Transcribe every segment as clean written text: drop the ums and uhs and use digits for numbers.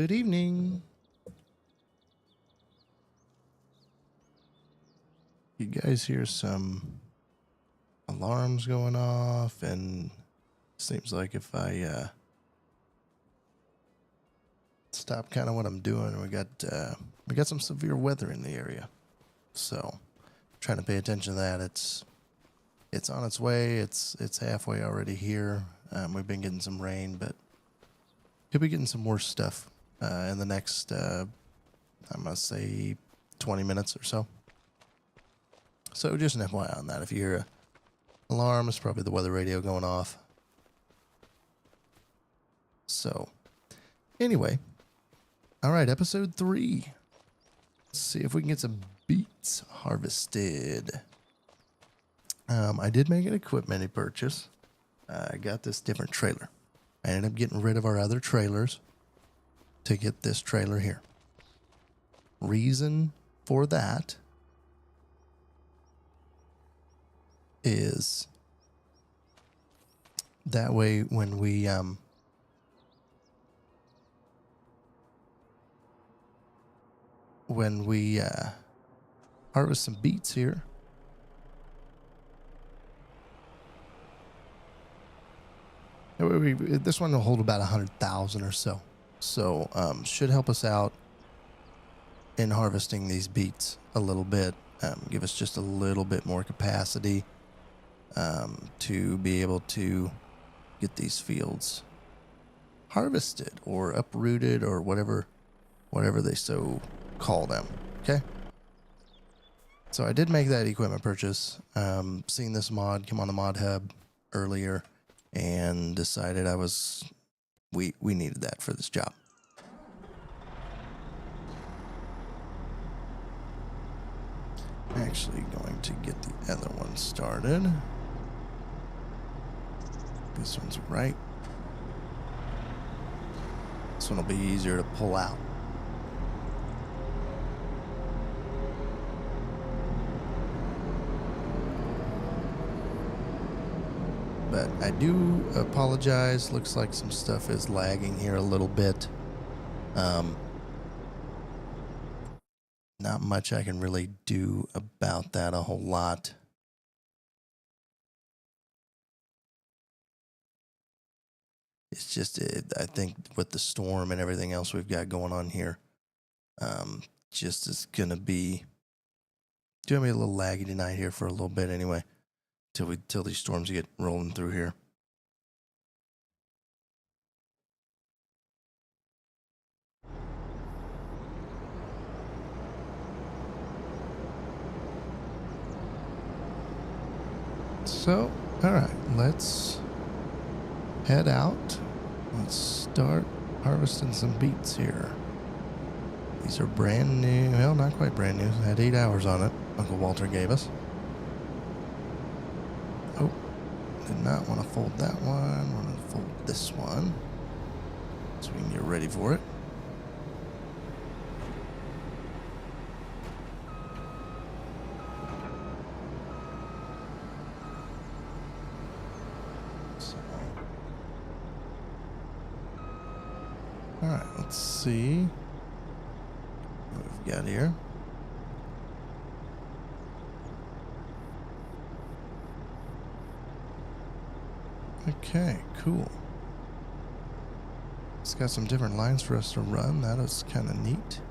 Good evening. You guys hear some alarms going off, and seems like if I stop kind of what I'm doing, we got some severe weather in the area, so trying to pay attention to that. It's on its way. It's halfway already here. We've been getting some rain, but could be getting some worse stuff in the next I must say 20 minutes or so. So just an FYI on that. If you hear an alarm, it's probably the weather radio going off. So anyway, all right, episode 3. Let's see if we can get some beets harvested. I did make an equipment purchase. I got this different trailer. I ended up getting rid of our other trailers to get this trailer here. Reason for that is that way when we harvest some beets here, this one will hold about 100,000 or so. So should help us out in harvesting these beets a little bit. Give us just a little bit more capacity to be able to get these fields harvested or uprooted or whatever they so call them. Okay. So I did make that equipment purchase. Seen this mod come on the mod hub earlier and decided we needed that for this job. Actually going to get the other one started. This one's right. This one will be easier to pull out. But I do apologize. Looks like some stuff is lagging here a little bit. Not much I can really do about that a whole lot. It's just, I think with the storm and everything else we've got going on here, just is gonna be a little laggy tonight here for a little bit anyway, till these storms get rolling through here. So, all right, let's head out. Let's start harvesting some beets here. These are brand new. Well, not quite brand new. Had 8 hours on it. Uncle Walter gave us. Oh, did not want to fold that one. Want to fold this one so we can get ready for it. All right, let's see what we've got here. Okay, cool. It's got some different lines for us to run. That is kind of neat.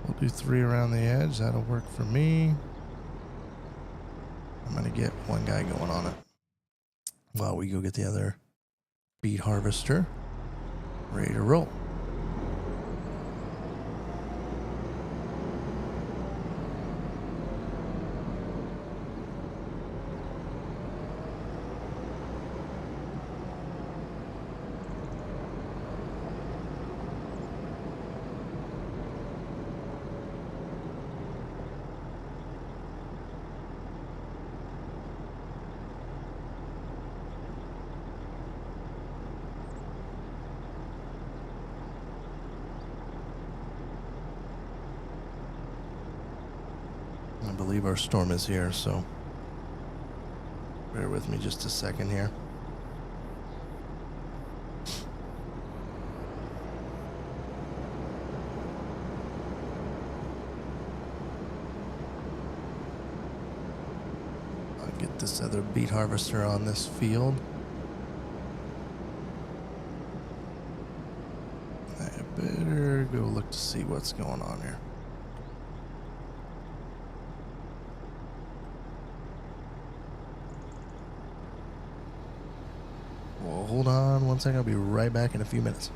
We'll do 3 around the edge. That'll work for me. I'm going to get one guy going on it while we go get the other beet harvester ready to roll. I believe our storm is here, so bear with me just a second here. get this other beet harvester on this field. I better go look to see what's going on here. Well, hold on one second. I'll be right back in a few minutes.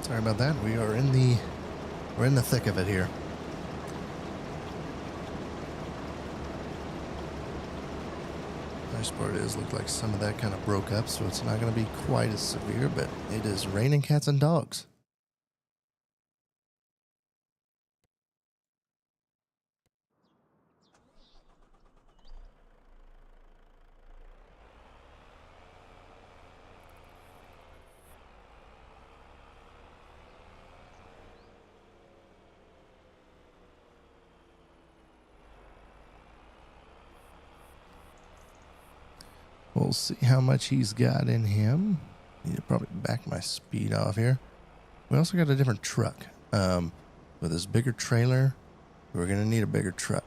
Sorry about that. We're in the thick of it here. Nice part is, looked like some of that kind of broke up, so it's not going to be quite as severe, but it is raining cats and dogs. We'll see how much he's got in him. Need to probably back my speed off here. We also got a different truck. With this bigger trailer, we're going to need a bigger truck.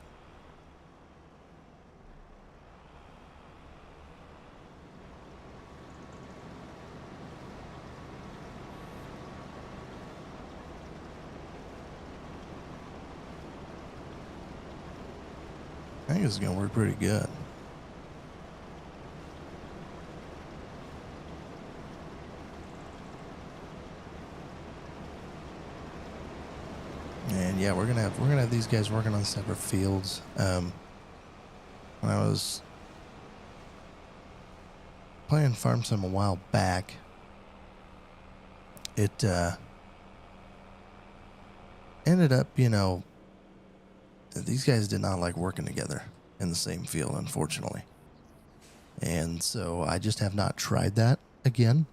I think this is going to work pretty good. And yeah, we're gonna have these guys working on separate fields. When I was playing Farm Sim a while back, it ended up, these guys did not like working together in the same field, unfortunately. And so I just have not tried that again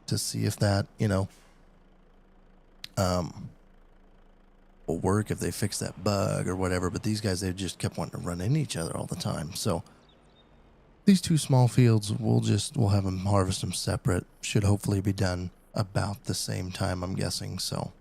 to see if that, will work, if they fix that bug or whatever. But these guys, they just kept wanting to run into each other all the time. So these two small fields, we'll have them harvest them separate. Should hopefully be done about the same time, I'm guessing. So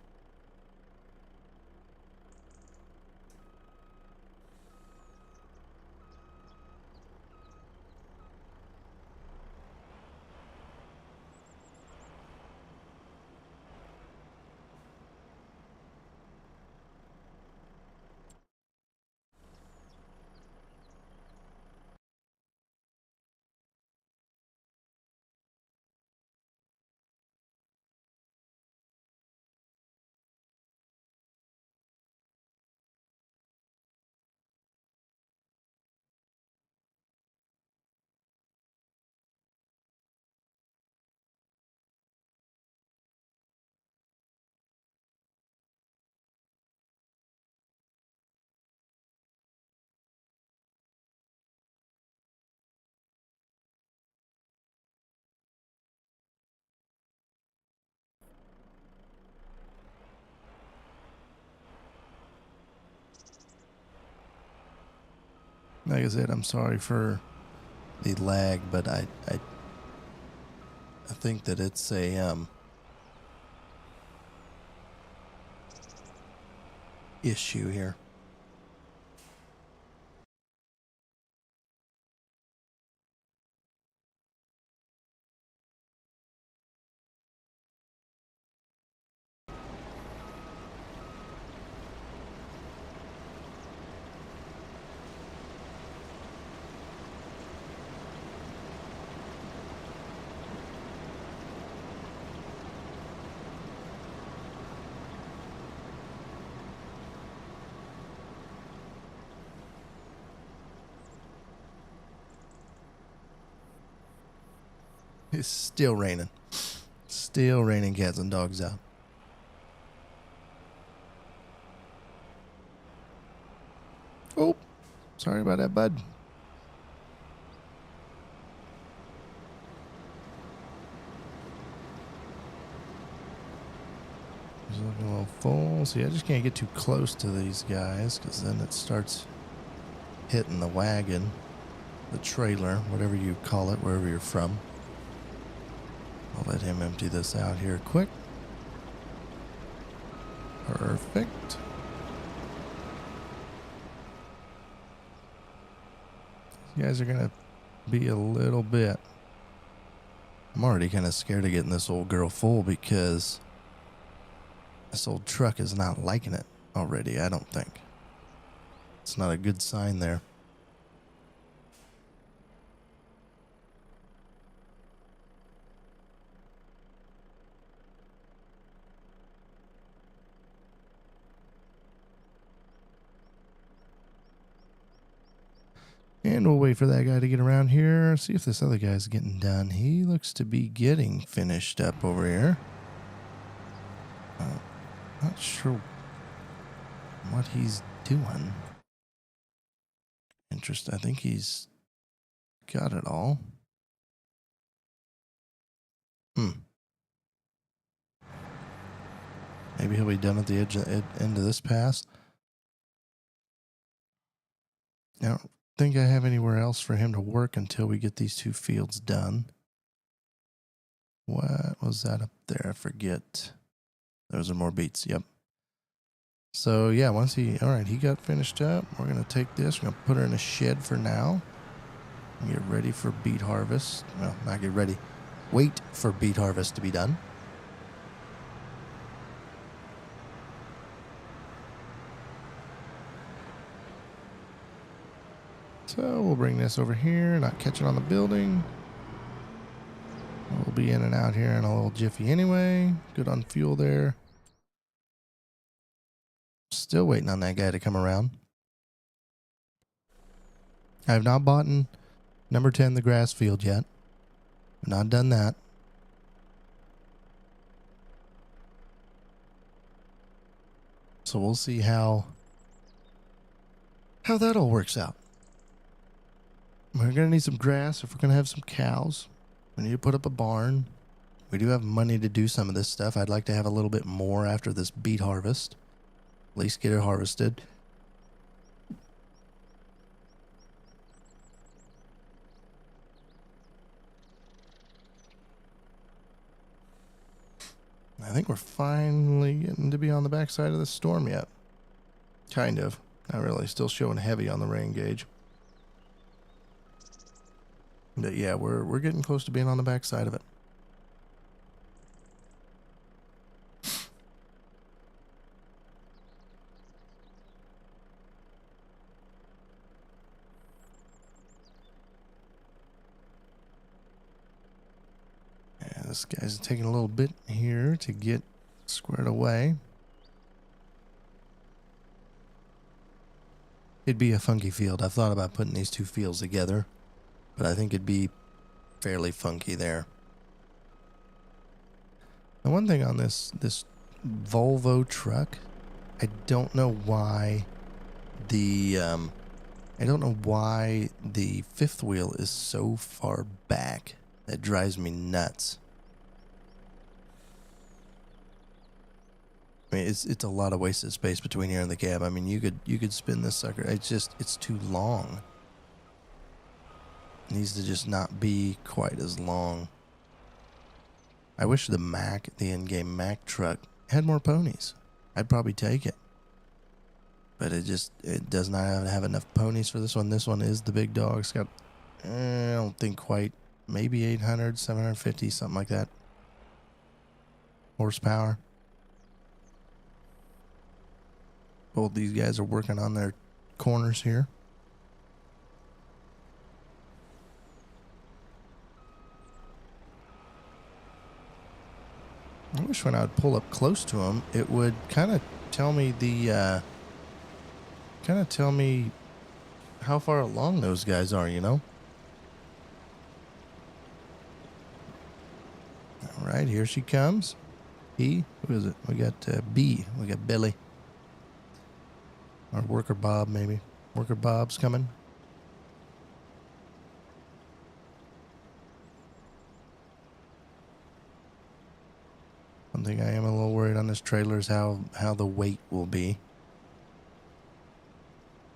Like I said, I'm sorry for the lag, but I think that it's a issue here. It's still raining. Still raining cats and dogs out. Oh, sorry about that, bud. He's looking a little full. See, I just can't get too close to these guys because then it starts hitting the wagon, the trailer, whatever you call it, wherever you're from. I'll let him empty this out here quick. Perfect. You guys are going to be a little bit. I'm already kind of scared of getting this old girl full because this old truck is not liking it already, I don't think. It's not a good sign there. And we'll wait for that guy to get around here. See if this other guy's getting done. He looks to be getting finished up over here. Not sure what he's doing. Interesting. I think he's got it all. Maybe he'll be done at the end of this pass. I don't think I have anywhere else for him to work until we get these two fields done. What was that up there? I forget. Those are more beets. Yep. So yeah, all right, he got finished up. We're going to take this. We're going to put her in a shed for now. And get ready for beet harvest. Well, not get ready. Wait for beet harvest to be done. So we'll bring this over here, not catch it on the building. We'll be in and out here in a little jiffy anyway. Good on fuel there. Still waiting on that guy to come around. I have not bought number 10, the grass field yet. I've not done that. So we'll see how that all works out. We're going to need some grass if we're going to have some cows. We need to put up a barn. We do have money to do some of this stuff. I'd like to have a little bit more after this beet harvest. At least get it harvested. I think we're finally getting to be on the backside of the storm yet. Kind of. Not really. Still showing heavy on the rain gauge. But yeah, we're getting close to being on the backside of it. Yeah, this guy's taking a little bit here to get squared away. It'd be a funky field. I've thought about putting these two fields together, but I think it'd be fairly funky there. And one thing on this Volvo truck, I don't know why the fifth wheel is so far back. That drives me nuts. I mean, it's a lot of wasted space between here and the cab. I mean, you could spin this sucker. It's too long. Needs to just not be quite as long. I wish the Mac, the in-game Mac truck, had more ponies. I'd probably take it. But it does not have enough ponies for this one. This one is the big dog. It's got, I don't think quite, maybe 800, 750, something like that. Horsepower. Both these guys are working on their corners here. I wish when I would pull up close to them, it would kind of tell me how far along those guys are, you know? All right, here she comes. Who is it? We got B. We got Billy. Or Worker Bob, maybe. Worker Bob's coming. One thing I am a little worried on this trailer is how the weight will be.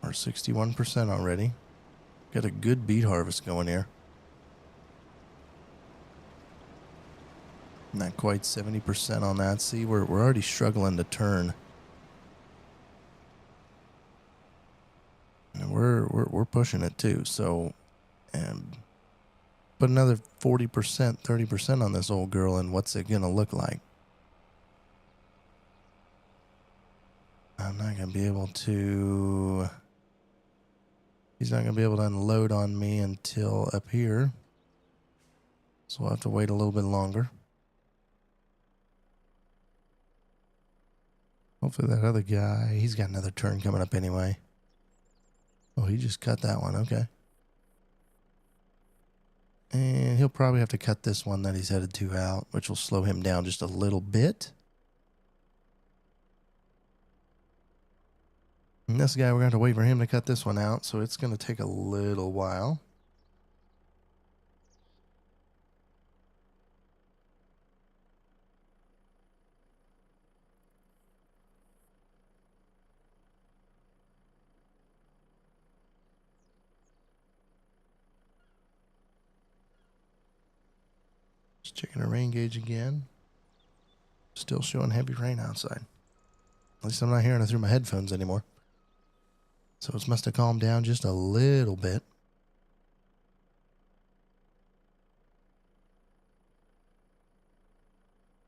We're 61% already. Got a good beet harvest going here. Not quite 70% on that. See, we're already struggling to turn. And we're pushing it too. So, put another 40%, 30% on this old girl, and what's it gonna look like? I'm not gonna be able to. He's not gonna be able to unload on me until up here. So we'll have to wait a little bit longer. Hopefully that other guy, he's got another turn coming up anyway. Oh, he just cut that one. Okay. And he'll probably have to cut this one that he's headed to out, which will slow him down just a little bit. And this guy, we're going to have to wait for him to cut this one out, so it's going to take a little while. Just checking the rain gauge again. Still showing heavy rain outside. At least I'm not hearing it through my headphones anymore. So it must have calmed down just a little bit.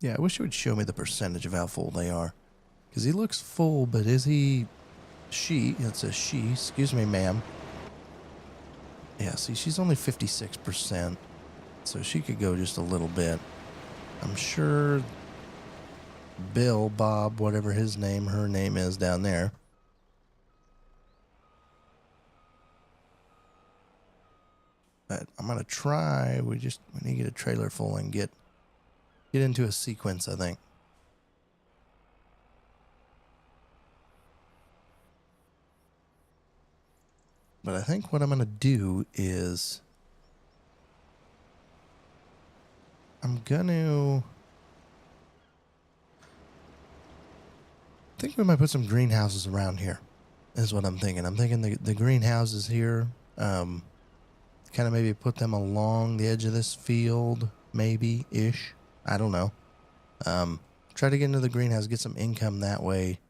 Yeah, I wish it would show me the percentage of how full they are. Because he looks full, but is he... It's a she. Excuse me, ma'am. Yeah, see, she's only 56%. So she could go just a little bit. I'm sure Bill, Bob, whatever her name is down there. But I'm going to try. We need to get a trailer full and get into a sequence, I think. But I think what I'm going to do is I think we might put some greenhouses around here, is what I'm thinking. I'm thinking the greenhouses here, kind of maybe put them along the edge of this field, maybe-ish. I don't know. Try to get into the greenhouse, get some income that way.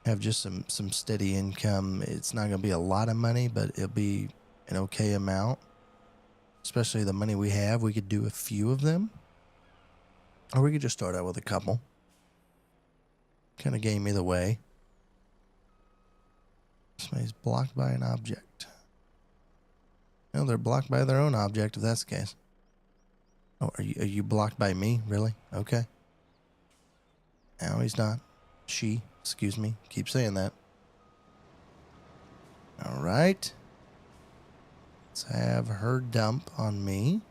Have just some steady income. It's not going to be a lot of money, but it'll be an okay amount. Especially the money we have, we could do a few of them. Or we could just start out with a couple. Kind of game either way. Somebody's blocked by an object. No, they're blocked by their own object, if that's the case. Oh, are you blocked by me? Really? Okay. No, he's not. She, excuse me. Keep saying that. All right. Let's have her dump on me.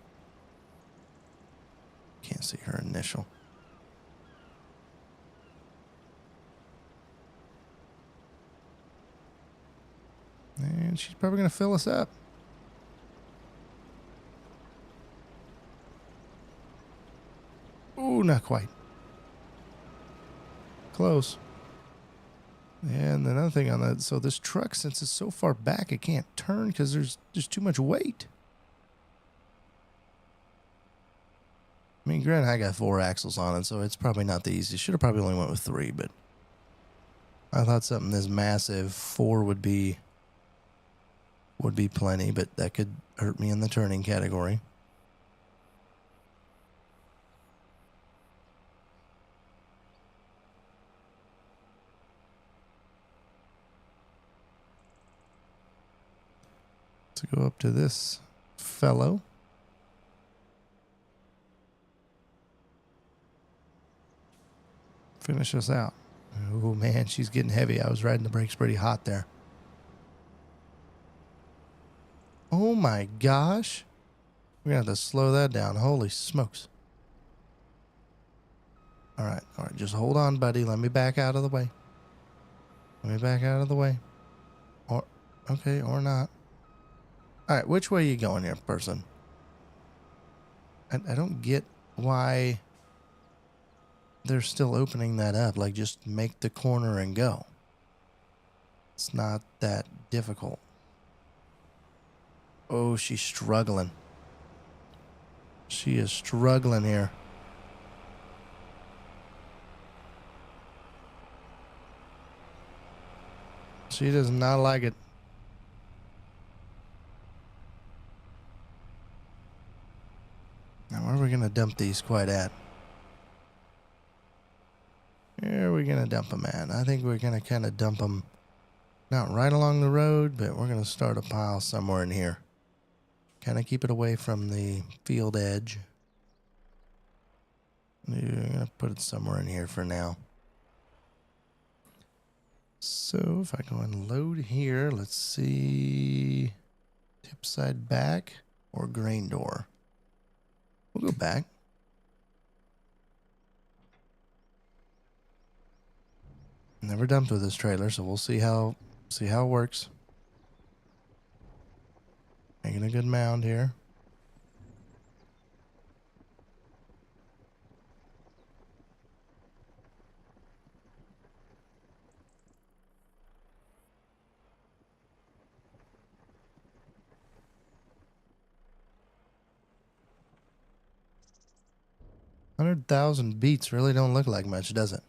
Can't see her initial. And she's probably going to fill us up. Ooh, not quite. Close. And another thing on that, so this truck, since it's so far back, it can't turn because there's too much weight. I mean, granted, I got 4 axles on it, so it's probably not the easiest. Should have probably only went with 3, but I thought something this massive 4 would be plenty, but that could hurt me in the turning category. To go up to this fellow. Finish us out. Oh man, she's getting heavy. I was riding the brakes pretty hot there. Oh my gosh. We're going to have to slow that down. Holy smokes. All right. Just hold on, buddy. Let me back out of the way. Or, okay, or not. All right, which way are you going here, person? I don't get why they're still opening that up. Like, just make the corner and go. It's not that difficult. Oh, she's struggling. She is struggling here. She does not like it. Now, where are we going to dump these quite at? Where are we going to dump them at? I think we're going to kind of dump them not right along the road, but we're going to start a pile somewhere in here. Kind of keep it away from the field edge. I'm going to put it somewhere in here for now. So if I go and load here, let's see. Tip side back or grain door. We'll go back. Never dumped with this trailer, so we'll see how it works. Making a good mound here. $100,000 beets really don't look like much, does it?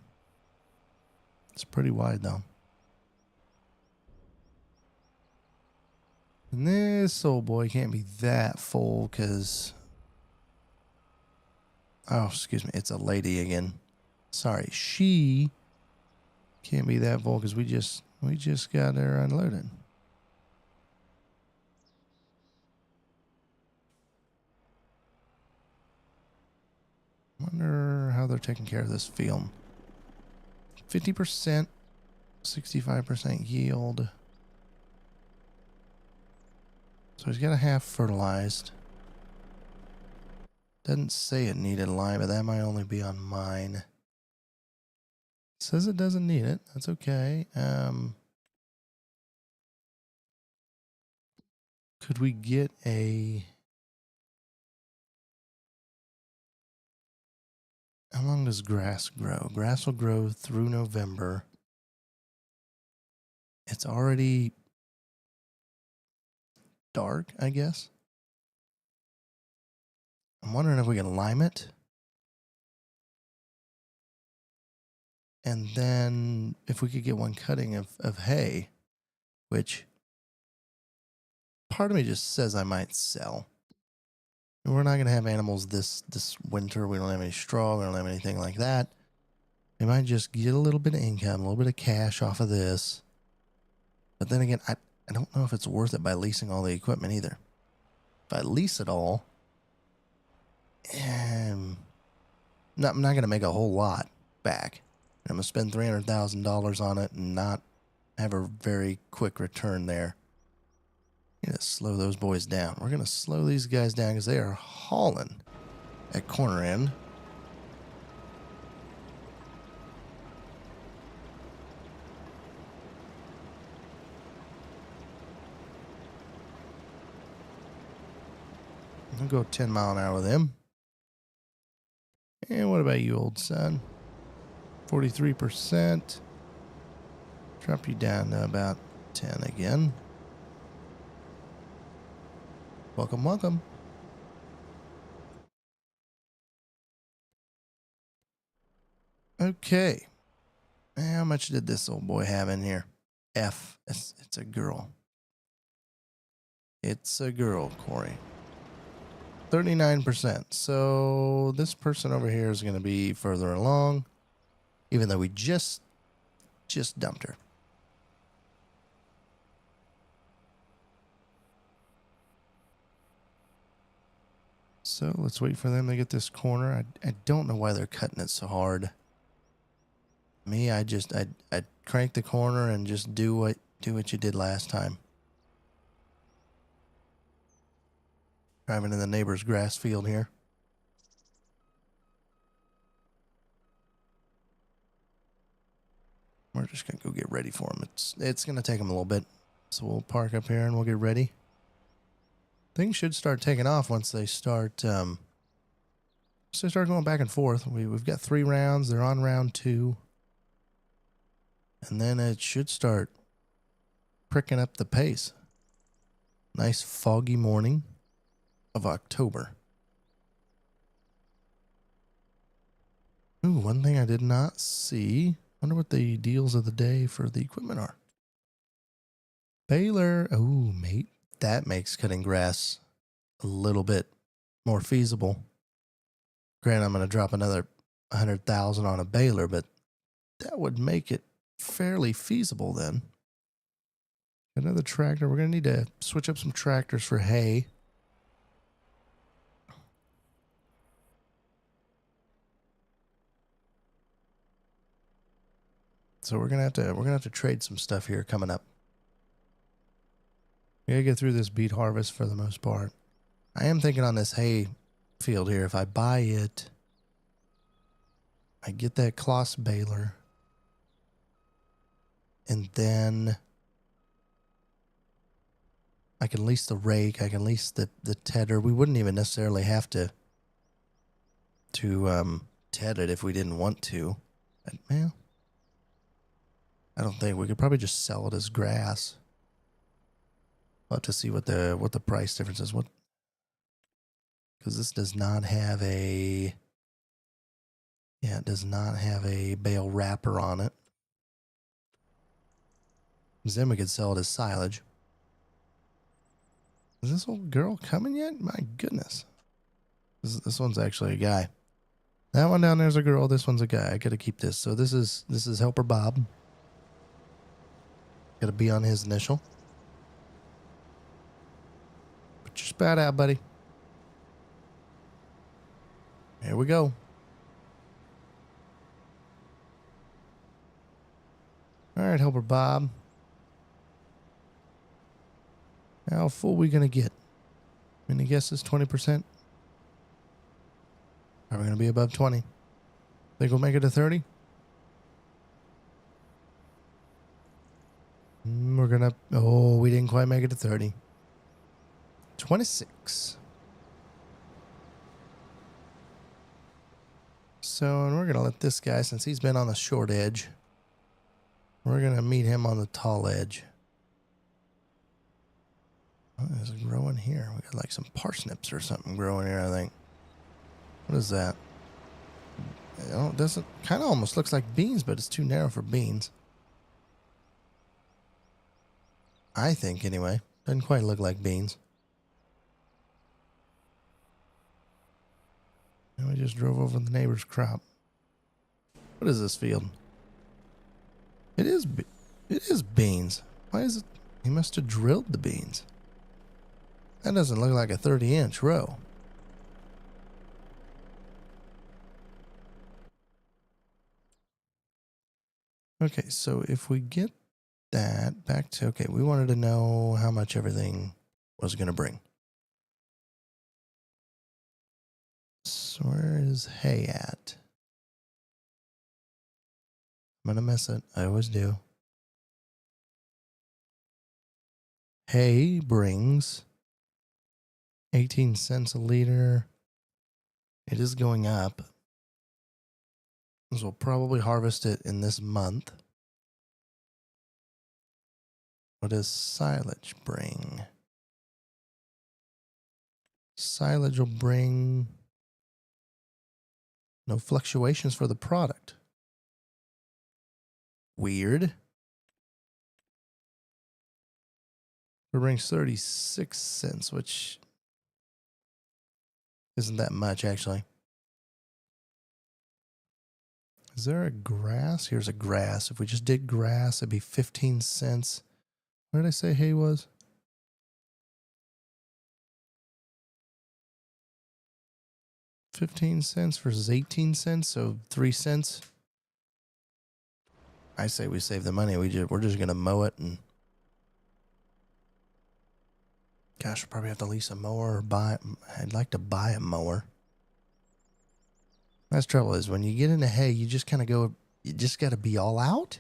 It's pretty wide though. And this old boy can't be that full because, oh, excuse me, it's a lady again. Sorry, she can't be that full because we just got her unloaded. Wonder how they're taking care of this field. 50%, 65% yield. So he's got a half fertilized. Doesn't say it needed lime, but that might only be on mine. It says it doesn't need it. That's okay. Could we get a... How long does grass grow? Grass will grow through November. It's already dark, I guess. I'm wondering if we can lime it. And then if we could get one cutting of hay, which part of me just says I might sell. We're not going to have animals this winter. We don't have any straw. We don't have anything like that. We might just get a little bit of income, a little bit of cash off of this. But then again, I don't know if it's worth it by leasing all the equipment either. If I lease it all, I'm not going to make a whole lot back. I'm going to spend $300,000 on it and not have a very quick return there. I'm going to slow those boys down. We're going to slow these guys down because they are hauling at corner end. I'll go 10 mile an hour with him. And what about you, old son? 43%. Drop you down to about 10 again. Welcome, welcome. Okay. How much did this old boy have in here? F. It's a girl. It's a girl, Corey. 39%. So this person over here is going to be further along, even though we just dumped her. So let's wait for them to get this corner. I don't know why they're cutting it so hard. Me, I'd crank the corner and just do what you did last time. Driving in the neighbor's grass field here. We're just gonna go get ready for them. It's gonna take them a little bit, so we'll park up here and we'll get ready. Things should start taking off once they start. So they start going back and forth. We've got 3 rounds. They're on round 2, and then it should start pricking up the pace. Nice foggy morning of October. Ooh, one thing I did not see. Wonder what the deals of the day for the equipment are. Baler. Ooh, mate. That makes cutting grass a little bit more feasible. Granted, I'm going to drop another 100,000 on a baler, but that would make it fairly feasible then. Another tractor. We're going to need to switch up some tractors for hay. So we're gonna have to trade some stuff here coming up. We gotta get through this beet harvest for the most part. I am thinking on this hay field here, if I buy it, I get that Kloss baler, and then I can lease the rake, I can lease the tedder. We wouldn't even necessarily have to ted it if we didn't want to. But, well, I don't think we could probably just sell it as grass. We'll have to see what the price difference is. What? Because this does not have a. Yeah, it does not have a bale wrapper on it. Because then we could sell it as silage. Is this old girl coming yet? My goodness. This one's actually a guy. That one down there's a girl. This one's a guy. I gotta keep this. So this is Helper Bob. Gotta be on his initial. Put your spout out, buddy. Here we go. All right, Helper Bob. How full we gonna get? Any guesses? 20%? Are we gonna be above 20? Think we'll make it to 30? We're gonna. Oh, we didn't quite make it to 30. 26. So, and we're gonna let this guy, since he's been on the short edge, we're gonna meet him on the tall edge. What is it growing here? We got like some parsnips or something growing here, I think. What is that? It doesn't, kind of almost looks like beans, but it's too narrow for beans. I think, anyway. Doesn't quite look like beans. And we just drove over the neighbor's crop. What is this field? It is beans. Why is it? He must have drilled the beans. That doesn't look like a 30-inch row. Okay, so if we get that back to, okay, we wanted to know how much everything was going to bring. So where is hay at? I'm going to miss it. I always do. Hay brings 18 cents a liter. It is going up. So we'll probably harvest it in this month. What does silage bring? Silage will bring no fluctuations for the product. Weird. It brings 36 cents, which isn't that much, actually. Is there a grass? Here's a grass. If we just did grass, it'd be 15 cents. What did I say hay was? $0.15 versus 18 cents, so 3 cents. I say we save the money. We're just gonna mow it, and gosh, we'll probably have to lease a mower or buy. I'd like to buy a mower. That's the trouble is when you get into hay, you just kind of go. You just got to be all out,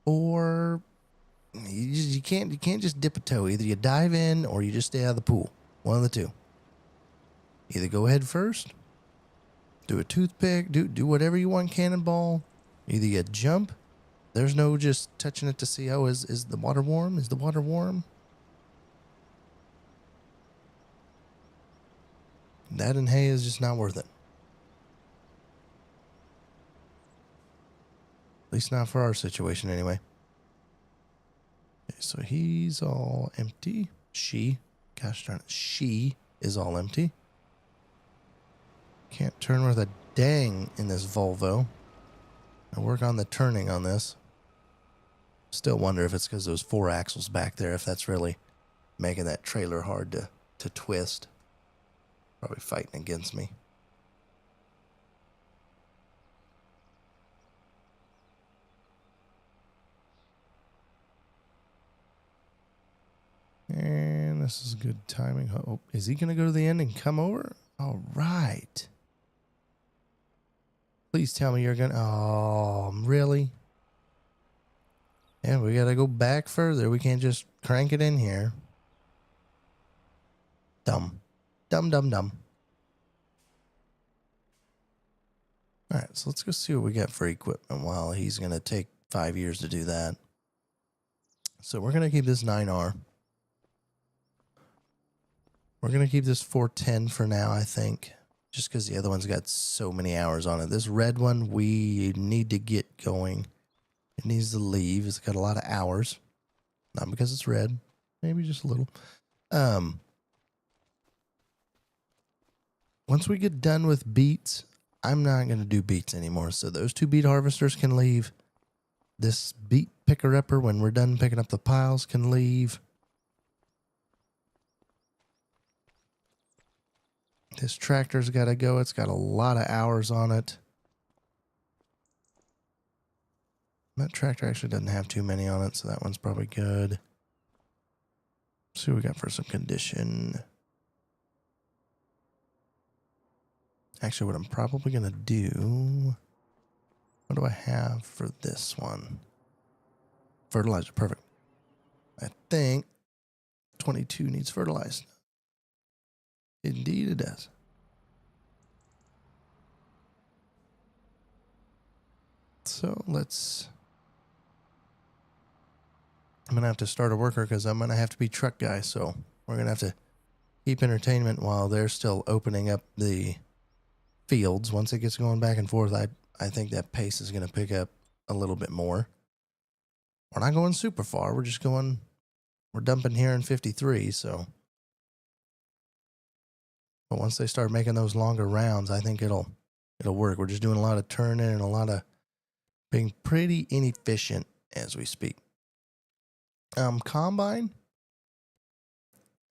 or you can't just dip a toe. Either you dive in or you just stay out of the pool. One of the two. Either go head first, do a toothpick, do whatever you want, cannonball. Either you jump. There's no just touching it to see, oh, is the water warm? Is the water warm? That and hay is just not worth it. At least not for our situation anyway. Okay, so he's all empty. Gosh darn it, she is all empty. Can't turn worth a dang in this Volvo. I work on the turning on this. Still wonder if it's because those 4 axles back there, if that's really making that trailer hard to twist. Probably fighting against me. And this is good timing. Oh, is he going to go to the end and come over? All right. Please tell me you're going to... Oh, really? Yeah, we got to go back further. We can't just crank it in here. Dumb. Dumb. All right, so let's go see what we got for equipment while he's going to take 5 years to do that. So we're going to keep this 9R. We're going to keep this 410 for now, I think, just because the other one's got so many hours on it. This red one, we need to get going. It needs to leave. It's got a lot of hours. Not because it's red. Maybe just a little. Once we get done with beets, I'm not going to do beets anymore. So those 2 beet harvesters can leave. This beet picker-upper, when we're done picking up the piles, can leave. This tractor's got to go. It's got a lot of hours on it. That tractor actually doesn't have too many on it, so that one's probably good. Let's see what we got for some condition. Actually, what I'm probably going to do... What do I have for this one? Fertilizer, perfect. I think 22 needs fertilized. Indeed it does. So I'm going to have to start a worker because I'm going to have to be truck guy. So we're going to have to keep entertainment while they're still opening up the fields. Once it gets going back and forth, I think that pace is going to pick up a little bit more. We're not going super far. We're just going, we're dumping here in 53. So, but once they start making those longer rounds, I think it'll work. We're just doing a lot of turning and a lot of being pretty inefficient as we speak. Combine.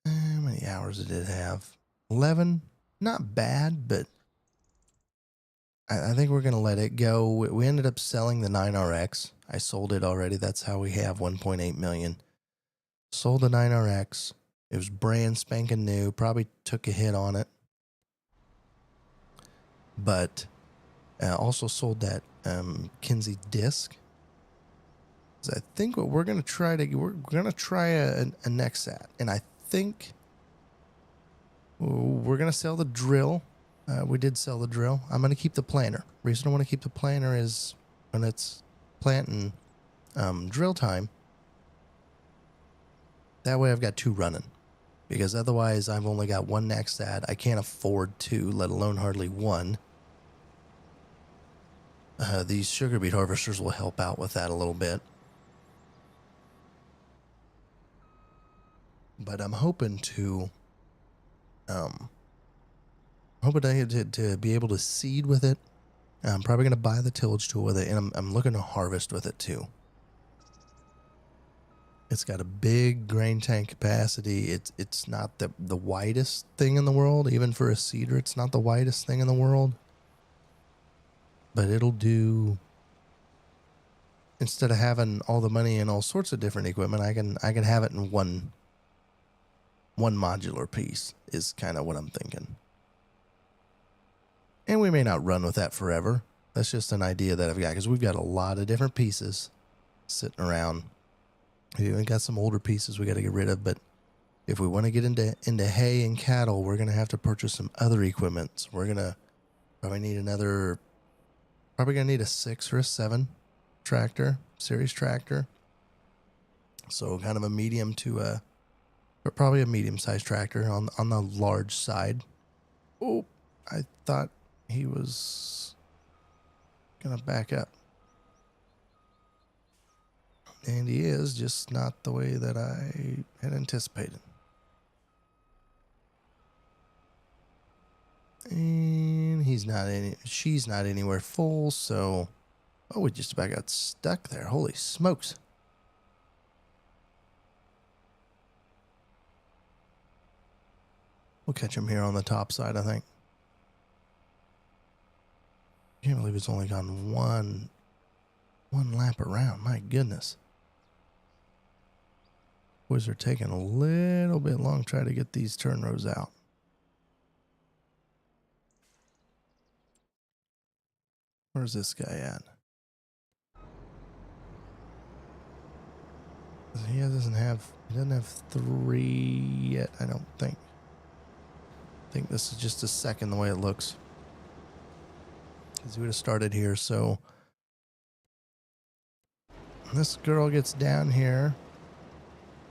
How many hours did it have? 11. Not bad, but I think we're going to let it go. We ended up selling the 9RX. I sold it already. That's how we have 1.8 million. Sold the 9RX. It was brand spanking new. Probably took a hit on it. But also sold that Kinsey disc. So I think what we're going to try we're going to try a Nexat. And I think we're going to sell the drill. We did sell the drill. I'm going to keep the planter. Reason I want to keep the planter is when it's planting drill time, That way I've got 2 running. Because otherwise I've only got 1 next ad. I can't afford 2, let alone hardly 1. These sugar beet harvesters will help out with that a little bit. But I'm hoping to be able to seed with it. I'm probably going to buy the tillage tool with it, and I'm looking to harvest with it too. It's got a big grain tank capacity. It's not the widest thing in the world. Even for a seeder, it's not the widest thing in the world. But it'll do. Instead of having all the money and all sorts of different equipment, I can have it in one modular piece is kind of what I'm thinking. And we may not run with that forever. That's just an idea that I've got, because we've got a lot of different pieces sitting around. We even got some older pieces we got to get rid of, but if we want to get into hay and cattle, we're going to have to purchase some other equipment. So we're going to probably need a 6 or a 7 tractor, series tractor. So kind of a medium to but probably a medium-sized tractor on the large side. Oh, I thought he was gonna back up. And he is, just not the way that I had anticipated. And she's not anywhere full, so... Oh, we just about got stuck there. Holy smokes. We'll catch him here on the top side, I think. Can't believe it's only gone one lap around. My goodness. Boys are taking a little bit long trying to get these turn rows out. Where's this guy at? He doesn't have 3 yet, I don't think. I think this is just a second the way it looks. Because he would have started here, so this girl gets down here.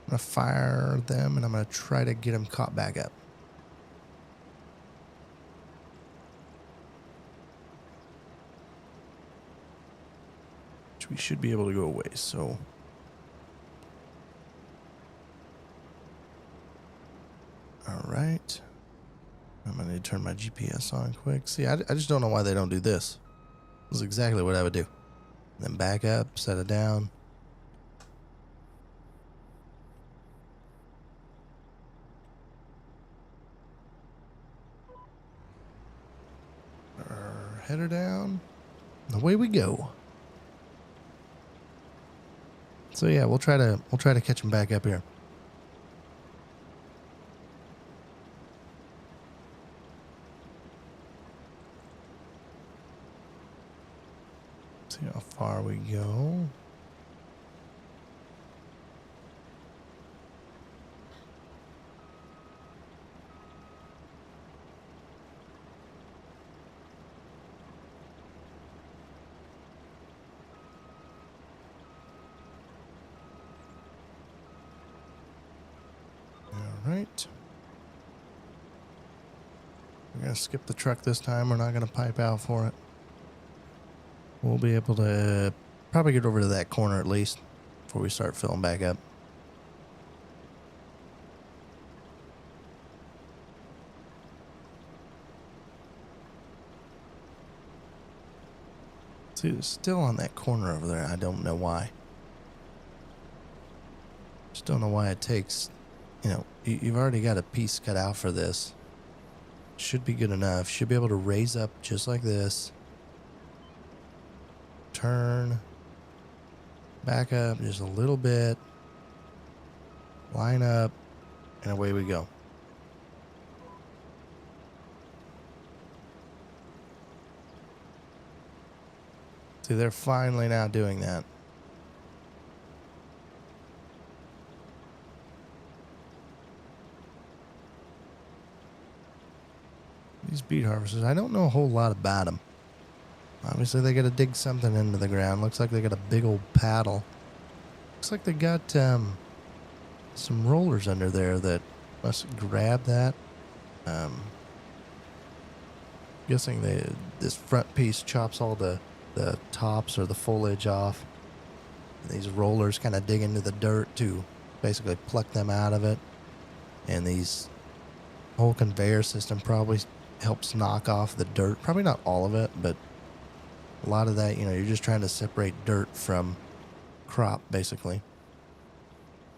I'm going to fire them, and I'm going to try to get him caught back up. Which we should be able to go away, so... Alright. I'm going to need to turn my GPS on quick. See, I just don't know why they don't do this. This is exactly what I would do. Then back up, set it down. Header down. Away we go. So yeah, we'll try to catch him back up here. See how far we go. All right. We're going to skip the truck this time. We're not going to pipe out for it. We'll be able to probably get over to that corner at least before we start filling back up. See, it's still on that corner over there. I don't know why. Just don't know why it takes, you know, you've already got a piece cut out for this. Should be good enough. Should be able to raise up just like this. Turn. Back up just a little bit. Line up. And away we go. See, they're finally now doing that. These beet harvesters, I don't know a whole lot about them. Obviously, they got to dig something into the ground. Looks like they got a big old paddle. Looks like they got some some rollers under there that must grab that. Guessing this front piece chops all the tops or the foliage off. And these rollers kind of dig into the dirt to basically pluck them out of it. And these whole conveyor system probably helps knock off the dirt. Probably not all of it, but a lot of that, you know, you're just trying to separate dirt from crop, basically.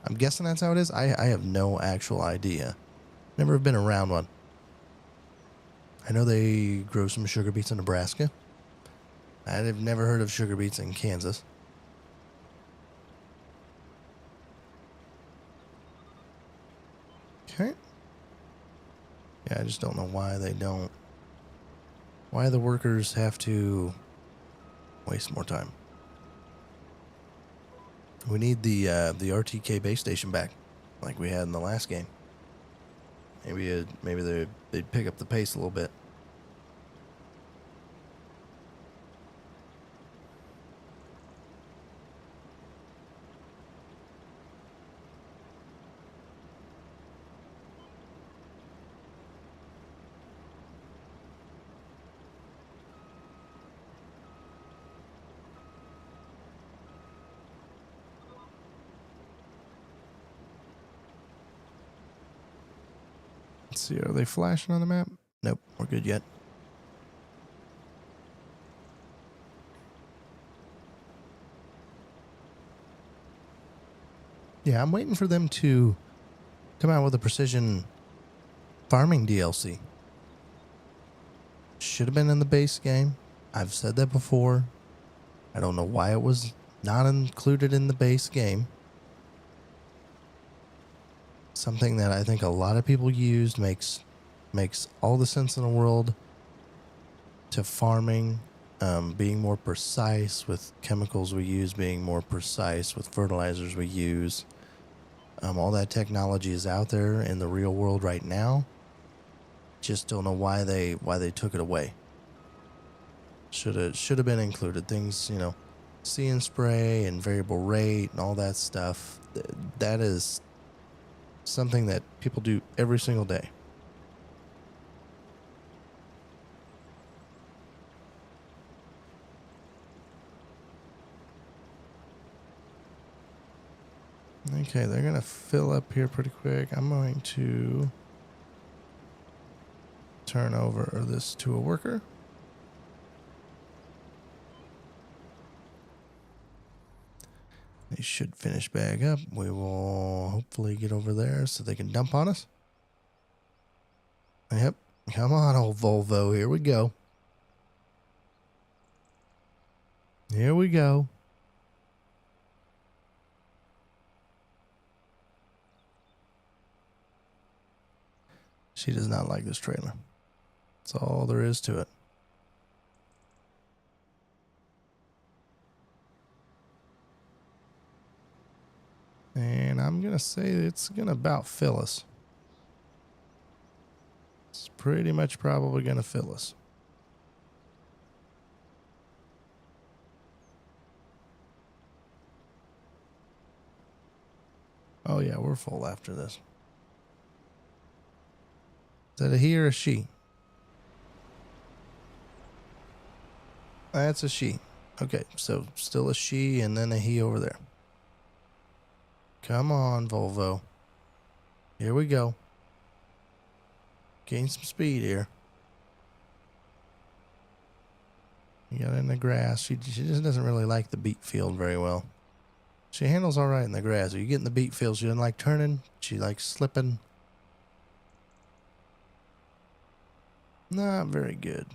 I'm guessing that's how it is. I have no actual idea. Never have been around one. I know they grow some sugar beets in Nebraska. I've never heard of sugar beets in Kansas. Okay. Yeah, I just don't know why they don't. Why the workers have to waste more time. We need the RTK base station back, like we had in the last game. Maybe they'd pick up the pace a little bit. Let's see, are they flashing on the map? Nope, we're good yet. Yeah, I'm waiting for them to come out with a precision farming DLC. Should have been in the base game. I've said that before. I don't know why it was not included in the base game. Something that I think a lot of people used makes all the sense in the world to farming, being more precise with chemicals we use, being more precise with fertilizers we use. All that technology is out there in the real world right now. Just don't know why they took it away. Should have been included. Things, you know, see and spray and variable rate and all that stuff. That is something that people do every single day. Okay, they're going to fill up here pretty quick. I'm going to turn over this to a worker. They should finish back up. We will hopefully get over there so they can dump on us. Yep. Come on, old Volvo. Here we go. Here we go. She does not like this trailer. That's all there is to it. And I'm going to say it's going to about fill us. It's pretty much probably going to fill us. Oh yeah, we're full after this. Is that a he or a she? That's a she. Okay, so still a she and then a he over there. Come on, Volvo. Here we go. Gain some speed here. You got in the grass. She just doesn't really like the beet field very well. She handles all right in the grass. You get in the beet field, she doesn't like turning. She likes slipping. Not very good.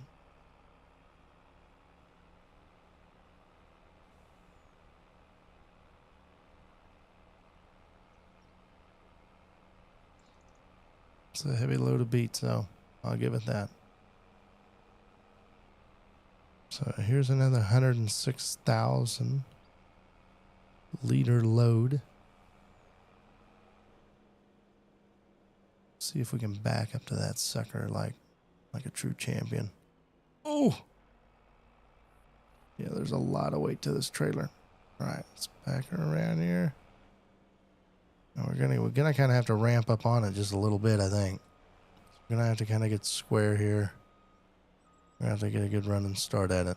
It's a heavy load of beets, though. I'll give it that. So here's another 106,000 liter load. See if we can back up to that sucker like a true champion. Oh! Yeah, there's a lot of weight to this trailer. All right, let's back her around here. We're gonna kind of have to ramp up on it just a little bit, I think. We're gonna have to kind of get square here. We're gonna have to get a good running start at it.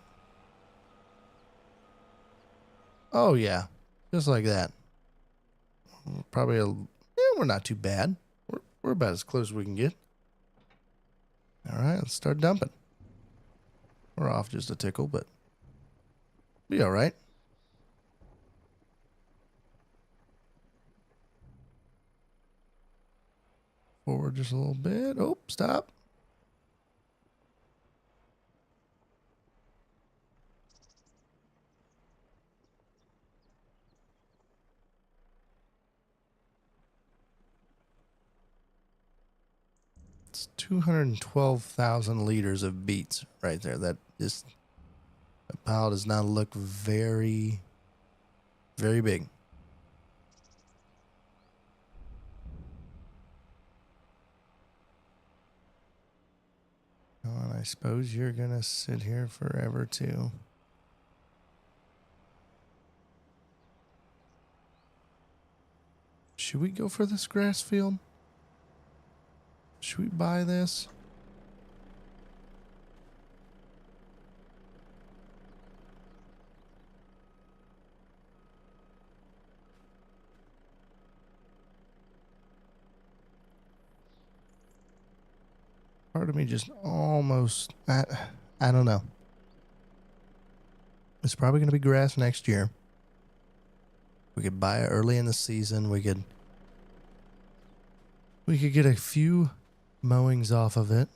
Oh yeah, just like that. Probably we're not too bad. We're about as close as we can get. All right, let's start dumping. We're off just a tickle, but be all right. Forward just a little bit. Oh, stop. It's 212,000 liters of beets right there. That pile does not look very, very big. Oh, and I suppose you're going to sit here forever too. Should we go for this grass field? Should we buy this? Part of me just almost, I don't know. It's probably going to be grass next year. We could buy it early in the season. We could get a few mowings off of it.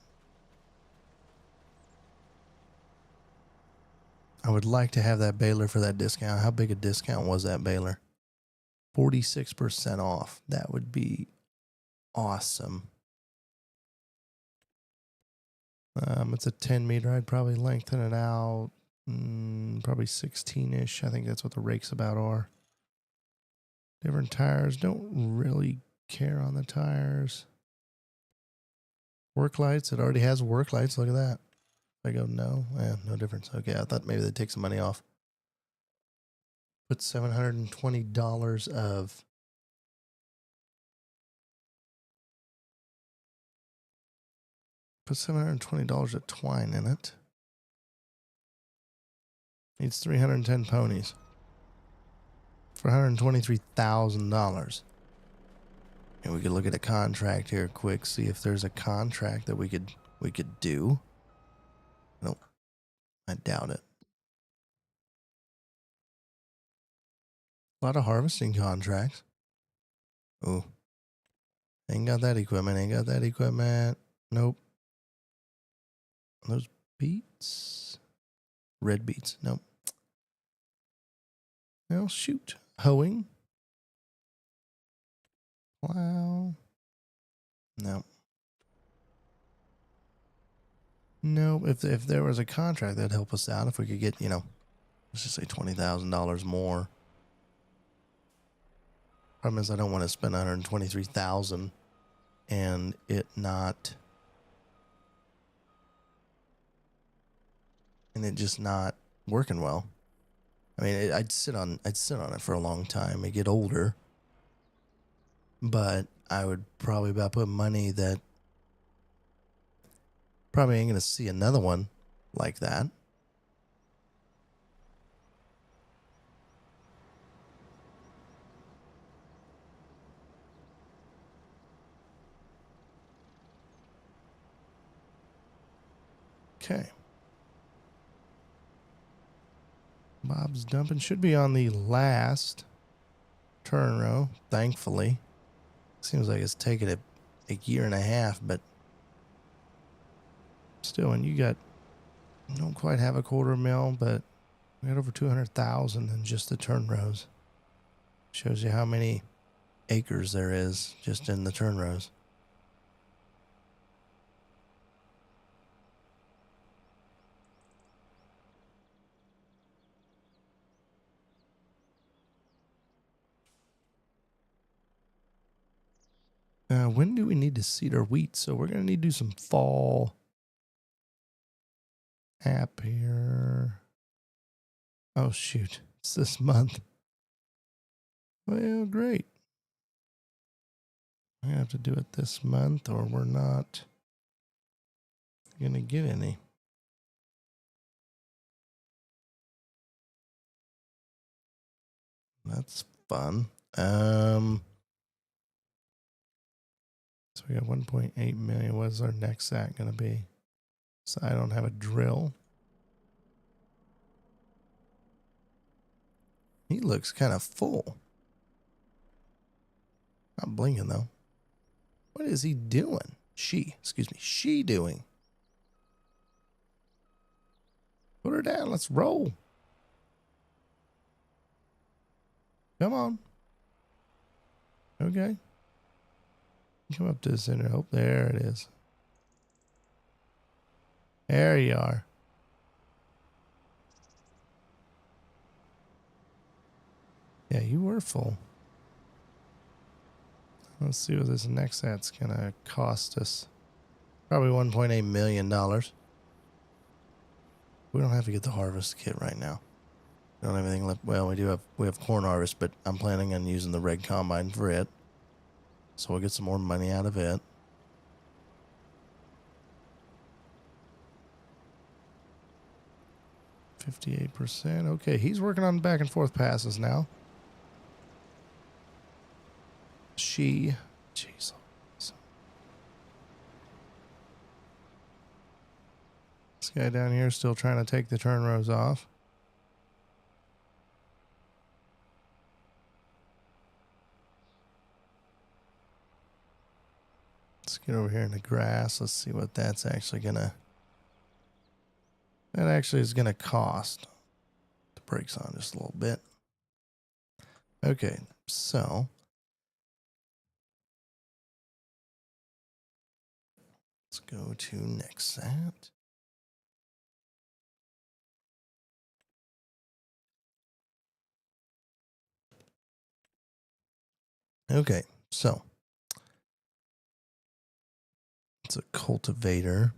I would like to have that baler for that discount. How big a discount was that baler? 46% off. That would be awesome. It's a 10 meter. I'd probably lengthen it out. Probably 16-ish. I think that's what the rakes about are. Different tires. Don't really care on the tires. Work lights. It already has work lights. Look at that. I go, no. No difference. Okay, I thought maybe they'd take some money off. Put $720 of... Put $720 of twine in it. Needs 310 ponies. For $123,000. And we could look at a contract here quick, see if there's a contract that we could do. Nope. I doubt it. A lot of harvesting contracts. Ooh. Ain't got that equipment. Ain't got that equipment. Nope. Those beets? Red beets. Nope. Well, shoot. Hoeing. Plow. Nope. No, if there was a contract, that'd help us out. If we could get, let's just say $20,000 more. Problem is, I don't want to spend $123,000 and it just not working well. I mean, I'd sit on it for a long time. It'd get older, but I would probably about put money that probably ain't gonna see another one like that. Okay. Bob's dumping should be on the last turn row, thankfully. Seems like it's taken a year and a half, but still, and you don't quite have a quarter mil, but we got over 200,000 in just the turn rows. Shows you how many acres there is just in the turn rows. When do we need to seed our wheat? So we're going to need to do some fall app here. Oh, shoot. It's this month. Well, great. I'm going to have to do it this month or we're not going to get any. That's fun. So we got 1.8 million. What's our next sack going to be? So I don't have a drill. He looks kind of full. Not blinking though. What is he doing? She doing. Put her down. Let's roll. Come on. Okay. Come up to the center. Oh, there it is. There you are. Yeah, you were full. Let's see what this next set's gonna cost us. Probably $1.8 million. We don't have to get the harvest kit right now. We don't have anything left. Well, we have corn harvest, but I'm planning on using the red combine for it. So we'll get some more money out of it. %. Okay, he's working on back and forth passes now. Jeez. This guy down here is still trying to take the turn rows off. Let's get over here in the grass. Let's see what that's actually gonna. That actually is gonna cost. The brakes on just a little bit. Okay, so let's go to next set. Okay, so it's a cultivator.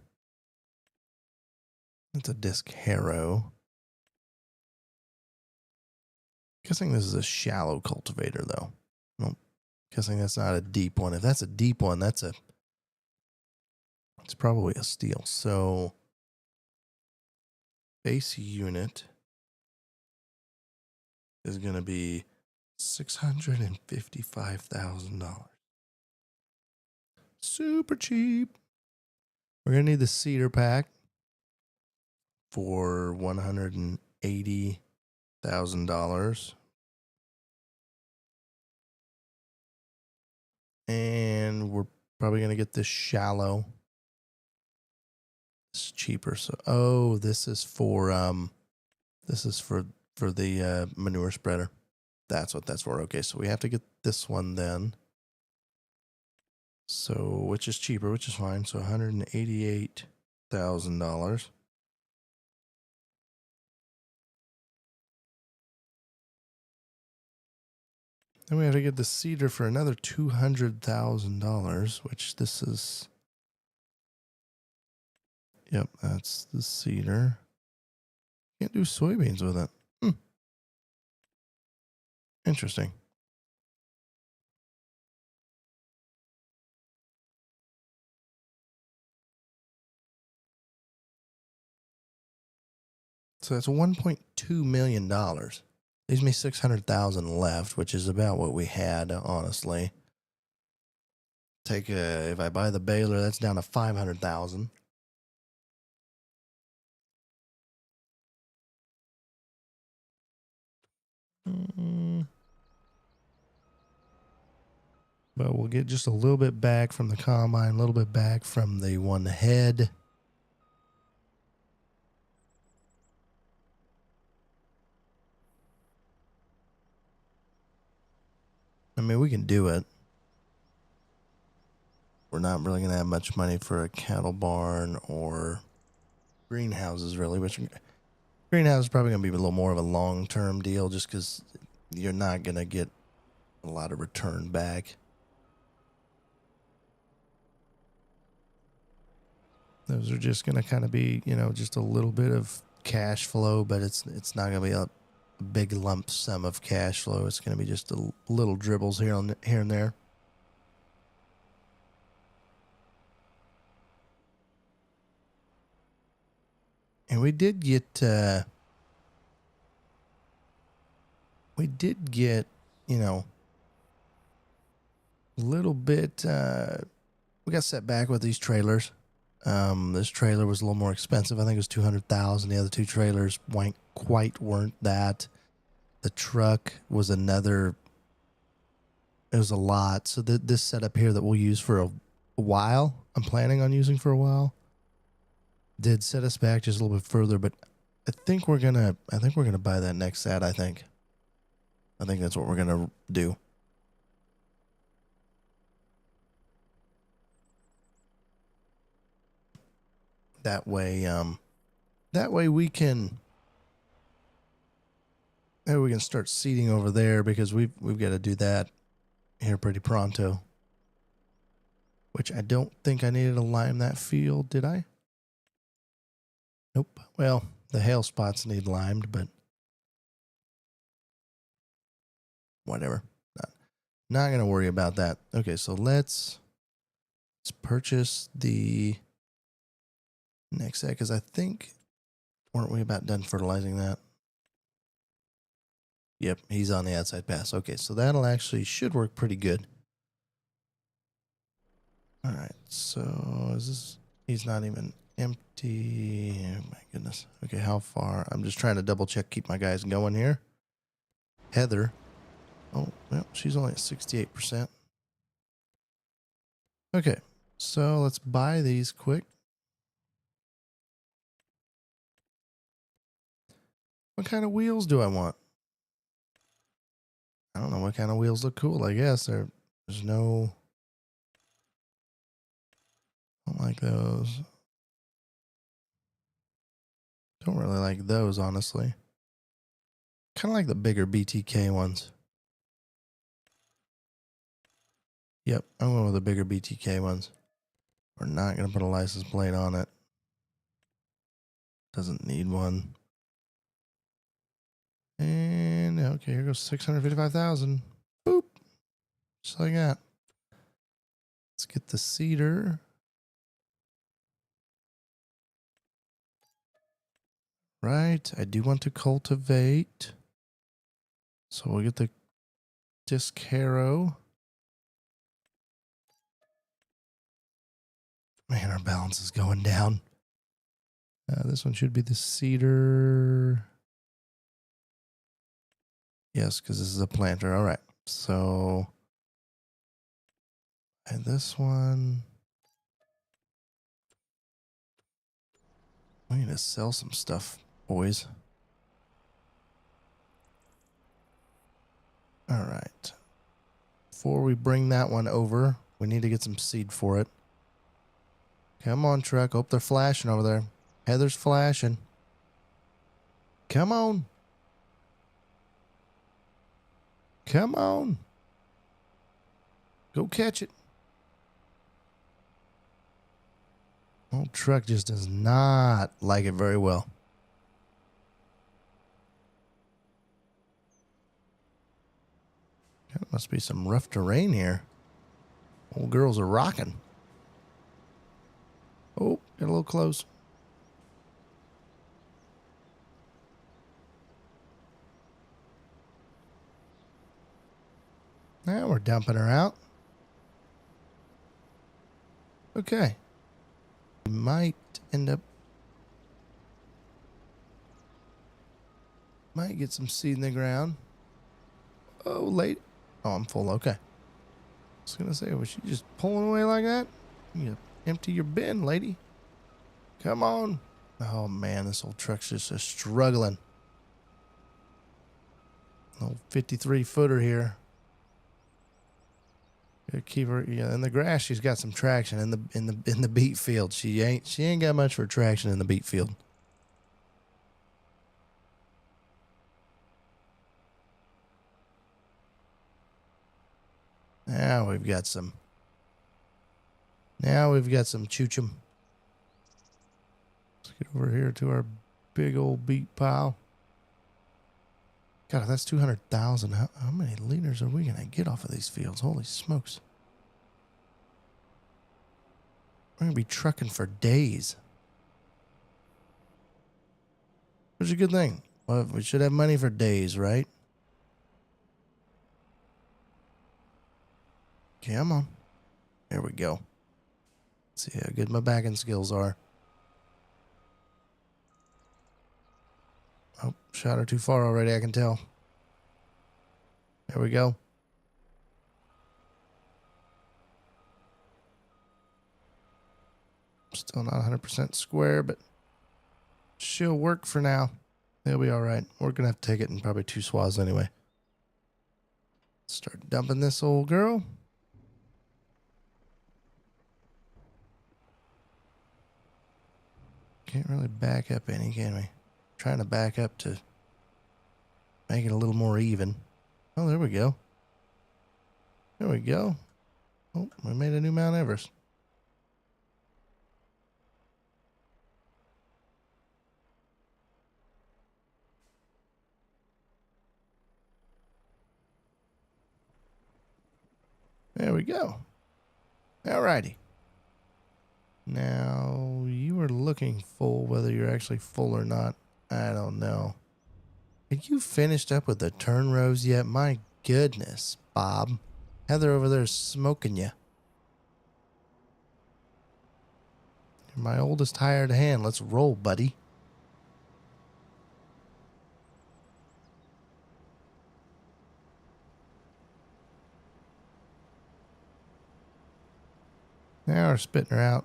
It's a disc harrow. Guessing this is a shallow cultivator though. Nope. Guessing that's not a deep one. If that's a deep one, it's probably a steel. So base unit is going to be $655,000. Super cheap. We're going to need the cedar pack for $180,000. And we're probably going to get this shallow. It's cheaper. So, this is for the manure spreader. That's what that's for. Okay, so we have to get this one then. So, which is cheaper, which is fine. So, $188,000. Then we have to get the cedar for another $200,000, which this is. Yep, that's the cedar. Can't do soybeans with it. Interesting. So that's $1.2 million. Leaves me $600,000 left, which is about what we had, honestly. If I buy the baler, that's down to $500,000. But we'll get just a little bit back from the combine, a little bit back from the one head. I mean, we can do it. We're not really going to have much money for a cattle barn or greenhouses, really. Which greenhouse is probably going to be a little more of a long-term deal just because you're not going to get a lot of return back. Those are just going to kind of be, just a little bit of cash flow, but it's not going to be a big lump sum of cash flow. It's going to be just a little dribbles here and there. And we did get, you know, a little bit, we got set back with these trailers. This trailer was a little more expensive. I think it was 200,000. The other two trailers weren't that. The truck was another. It was a lot. So this setup here that we'll use for a while, I'm planning on using for a while, did set us back just a little bit further. But I think we're gonna buy that next set. I think that's what we're gonna do. That way we can start seeding over there, because we've got to do that here pretty pronto. Which I don't think I needed to lime that field, did I? Nope. Well, the hail spots need limed, but whatever. Not gonna worry about that. Okay, so let's purchase the next set, because I think, weren't we about done fertilizing that? Yep, he's on the outside pass. Okay, so that'll actually should work pretty good. All right, so is this? He's not even empty. Oh my goodness. Okay, how far? I'm just trying to double check, keep my guys going here. Heather. Oh, well, she's only at 68%. Okay, so let's buy these quick. What kind of wheels do I want? I don't know what kind of wheels look cool. I guess there's no. I don't like those. Don't really like those, honestly. Kind of like the bigger BTK ones. Yep, I'm going with the bigger BTK ones. We're not going to put a license plate on it. Doesn't need one. And okay, here goes 655,000. Boop. Just like that. Let's get the seeder. Right, I do want to cultivate. So we'll get the disc harrow. Man, our balance is going down. This one should be the seeder. Yes, because this is a planter. All right. So, and this one. We need to sell some stuff, boys. All right. Before we bring that one over, we need to get some seed for it. Come on, truck. Hope they're flashing over there. Heather's flashing. Come on. Come on. Go catch it. Old truck just does not like it very well. That must be some rough terrain here. Old girls are rocking. Oh, get a little close. Now we're dumping her out. Okay. We might end up. Might get some seed in the ground. Oh, late. Oh, I'm full. Okay. I was going to say, was she just pulling away like that? You empty your bin, lady. Come on. Oh, man, this old truck's just struggling. Old 53-footer here. Gotta keep her, yeah. In the grass, she's got some traction. In the beet field, she ain't got much for traction in the beet field. Now we've got some. Now we've got some choochum. Let's get over here to our big old beet pile. God, if that's 200,000, how many liters are we gonna get off of these fields? Holy smokes! We're gonna be trucking for days. Which is a good thing. Well, we should have money for days, right? Come on. There we go. Let's see how good my backing skills are. Oh, shot her too far already, I can tell. There we go. Still not 100% square, but she'll work for now. They'll be all right. We're going to have to take it in probably 2 swaths anyway. Start dumping this old girl. Can't really back up any, can we? Trying to back up to make it a little more even. Oh, there we go. There we go. Oh, we made a new Mount Everest. There we go. Alrighty. Now, you were looking full, whether you're actually full or not. I don't know. Are you finished up with the turn rows yet? My goodness, Bob. Heather over there is smoking you. You're my oldest hired hand. Let's roll, buddy. Now we're spitting her out.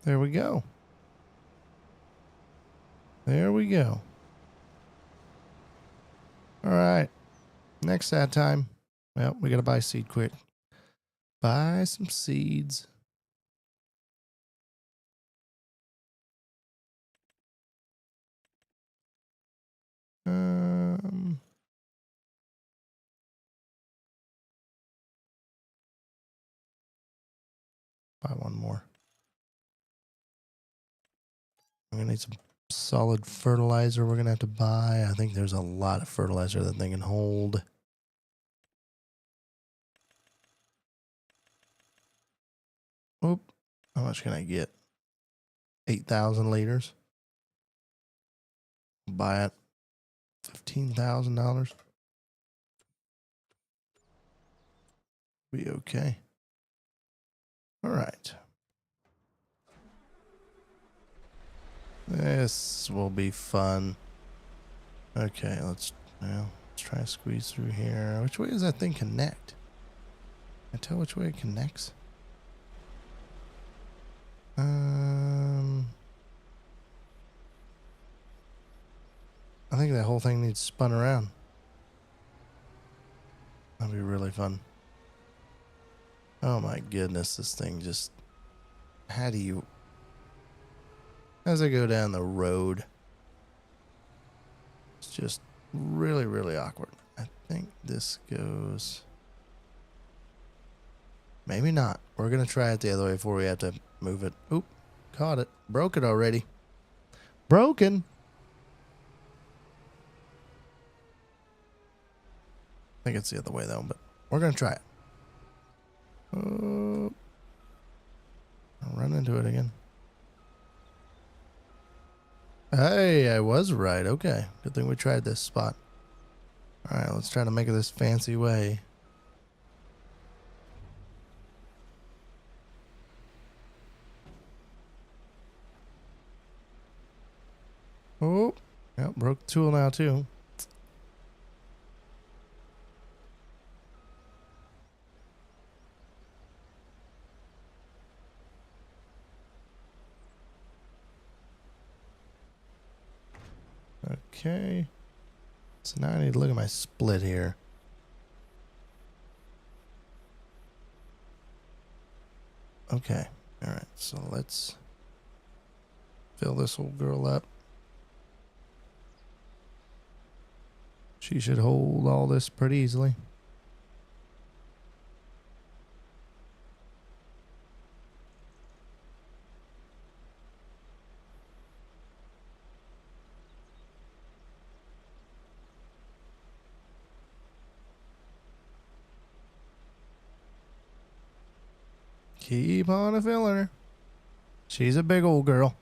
There we go. There we go. All right. Next ad time. Well, we got to buy seed quick. Buy some seeds. Buy one more. I'm gonna need some solid fertilizer we're gonna have to buy. I think there's a lot of fertilizer that thing can hold. Oop. How much can I get? 8,000 liters. Buy it. $15,000. Be okay. All right. This will be fun. Okay, let's try to squeeze through here. Which way does that thing connect? Can I tell which way it connects? I think that whole thing needs spun around. That'd be really fun. Oh my goodness, this thing just... How does it go down the road? It's just really, really awkward. I think this goes... Maybe not. We're going to try it the other way before we have to move it. Oop, caught it. Broke it already. Broken. I think it's the other way though, but we're going to try it. Oh, I'll run into it again. Hey, I was right. Okay. Good thing we tried this spot. All right, let's try to make it this fancy way. Oh, yep, broke the tool now too. Okay. So now I need to look at my split here. Okay. All right. So let's fill this old girl up. She should hold all this pretty easily. Keep on filling her. She's a big old girl.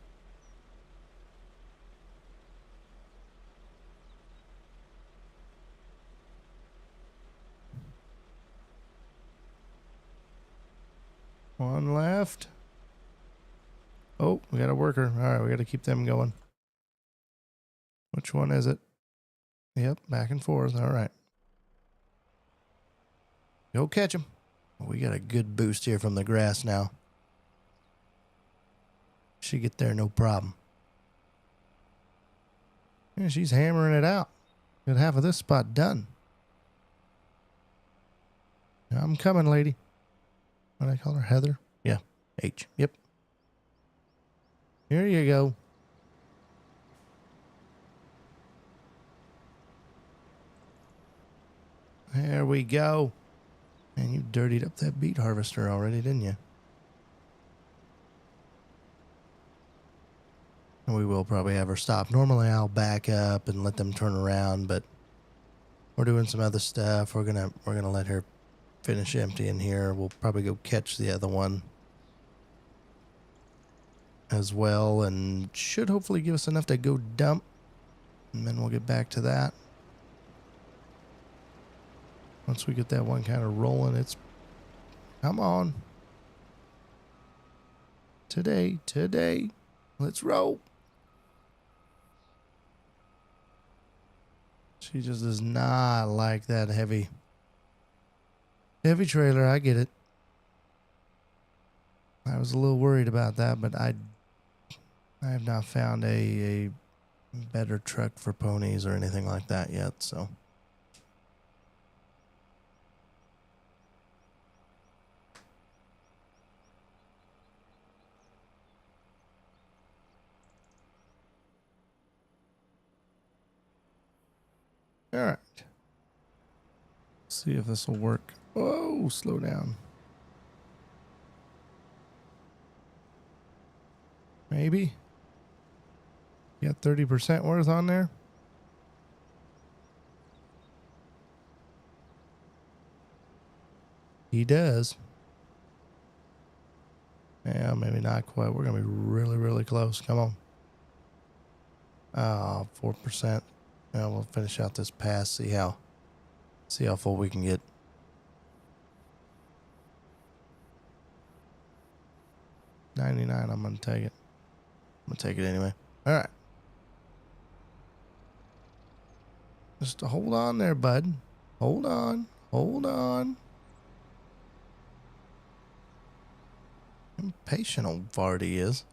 One left. Oh, we got a worker. All right, we got to keep them going. Which one is it? Yep, back and forth. All right. Go catch him. We got a good boost here from the grass now. Should get there no problem. Yeah, she's hammering it out. Got half of this spot done. I'm coming, lady. What do I call her? Heather? Yeah, H. Yep. Here you go. There we go. Man, you dirtied up that beet harvester already, didn't you? And we will probably have her stop. Normally I'll back up and let them turn around, but we're doing some other stuff. We're gonna let her finish emptying here. We'll probably go catch the other one as well, and should hopefully give us enough to go dump, and then we'll get back to that. Once we get that one kind of rolling, it's come on. Today, let's roll. She just does not like that heavy trailer. I get it. I was a little worried about that, but I have not found a better truck for ponies or anything like that yet, so. All right. See if this will work. Oh, slow down. Maybe. You got 30% worth on there? He does. Yeah, maybe not quite. We're going to be really, really close. Come on. Oh, 4%. Yeah, we'll finish out this pass. See how full we can get. 99. I'm going to take it. I'm going to take it anyway. All right. Just hold on there, bud. Hold on. Hold on. Impatient old fart he is.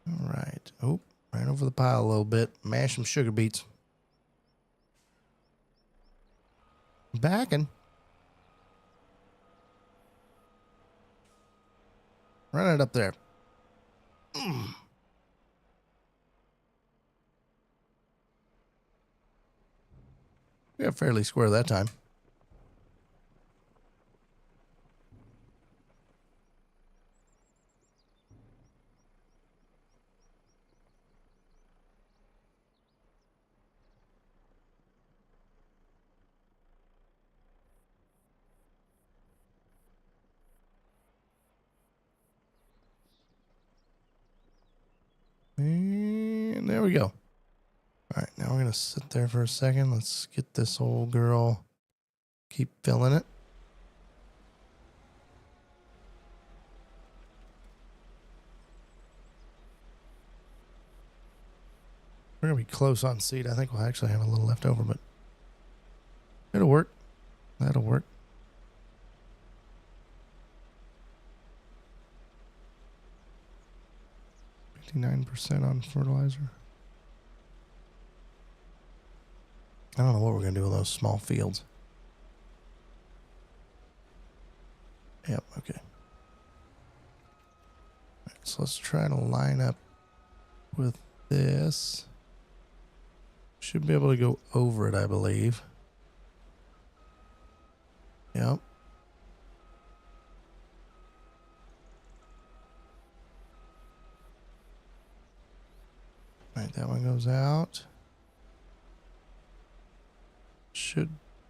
All right. Oh, ran over the pile a little bit. Mash some sugar beets. Backing. Run it up there. We got fairly square that time. And there we go. All right, now we're going to sit there for a second. Let's get this old girl. Keep filling it. We're going to be close on seed. I think we'll actually have a little left over, but it'll work. That'll work. %, on fertilizer. I don't know what we're going to do with those small fields. Yep, okay. All right, so let's try to line up with this. Should be able to go over it, I believe. Yep. All right, that one goes out. Should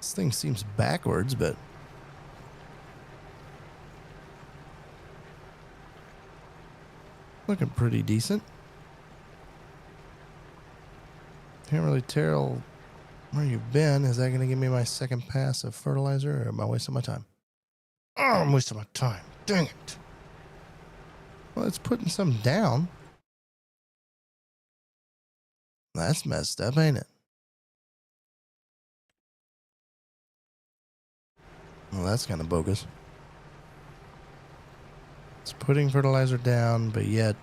This thing seems backwards, but looking pretty decent. Can't really tell where you've been. Is that going to give me my second pass of fertilizer, or am I wasting my time? Oh, I'm wasting my time. Dang it. Well, it's putting some down. That's messed up, ain't it? Well, that's kind of bogus. It's putting fertilizer down, but yet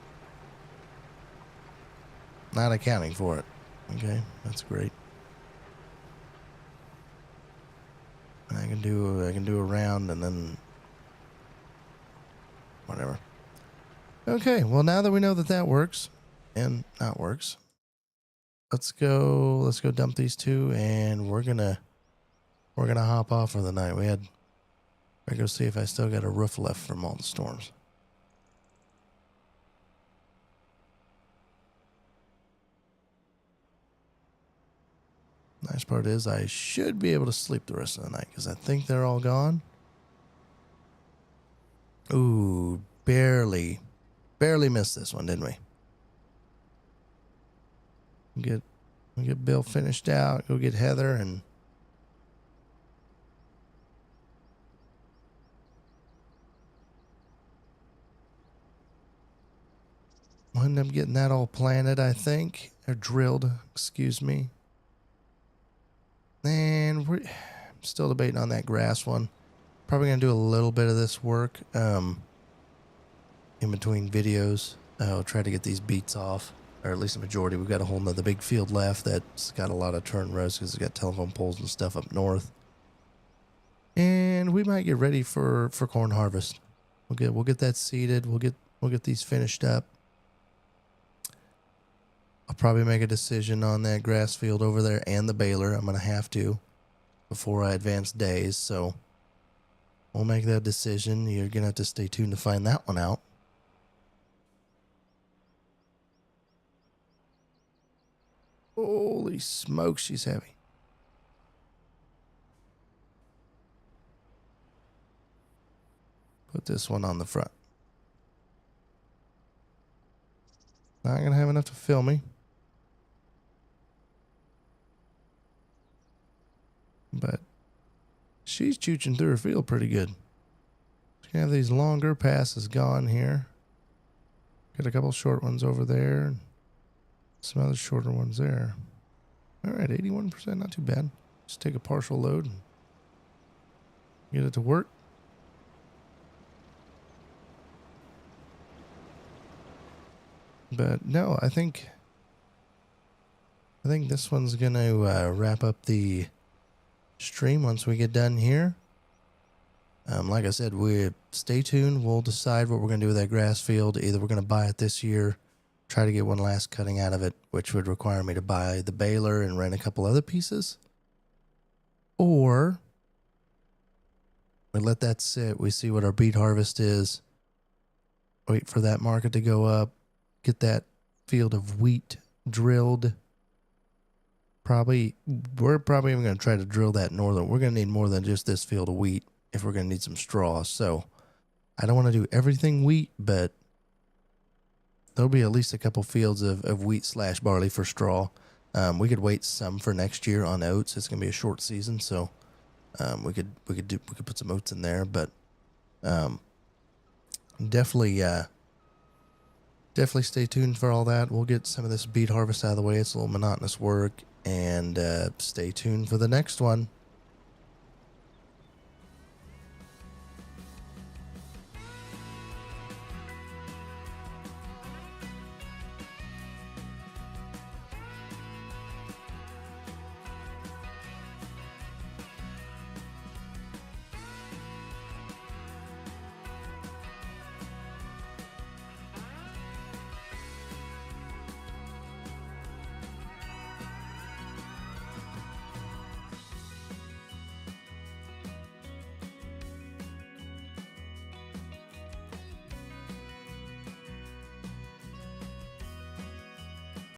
not accounting for it. Okay, that's great. I can do a round and then whatever. Okay, well, now that we know that that works and not works, let's go dump these two, and we're gonna hop off for the night. I go see if I still got a roof left from all the storms. Nice part is I should be able to sleep the rest of the night because I think they're all gone. Ooh, barely missed this one, didn't we? We get Bill finished out. Go get Heather and we'll end up getting that all planted, I think, or drilled. Excuse me. And we're still debating on that grass one. Probably gonna do a little bit of this work in between videos. I'll try to get these beets off, or at least the majority. We've got a whole nother big field left that's got a lot of turn rows because it's got telephone poles and stuff up north. And we might get ready for corn harvest. We'll get that seeded. We'll get these finished up. I'll probably make a decision on that grass field over there and the baler. I'm going to have to before I advance days. So we'll make that decision. You're going to have to stay tuned to find that one out. Holy smokes, she's heavy. Put this one on the front. Not going to have enough to fill me. But she's chooching through her field pretty good. She can have these longer passes gone here. Got a couple short ones over there. And some other shorter ones there. All right, 81%, not too bad. Just take a partial load and get it to work. But no, I think this one's gonna wrap up the stream once we get done here. Like I said, we stay tuned. We'll decide what we're gonna do with that grass field. Either we're gonna buy it this year, try to get one last cutting out of it, which would require me to buy the baler and rent a couple other pieces, or we let that sit. We see what our beet harvest is. Wait for that market to go up. Get that field of wheat drilled. We're probably even going to try to drill that northern. We're going to need more than just this field of wheat if we're going to need some straw. So I don't want to do everything wheat, but there'll be at least a couple fields of wheat / barley for straw. We could wait some for next year on oats. It's going to be a short season, so we could put some oats in there. But definitely stay tuned for all that. We'll get some of this beet harvest out of the way. It's a little monotonous work, and stay tuned for the next one.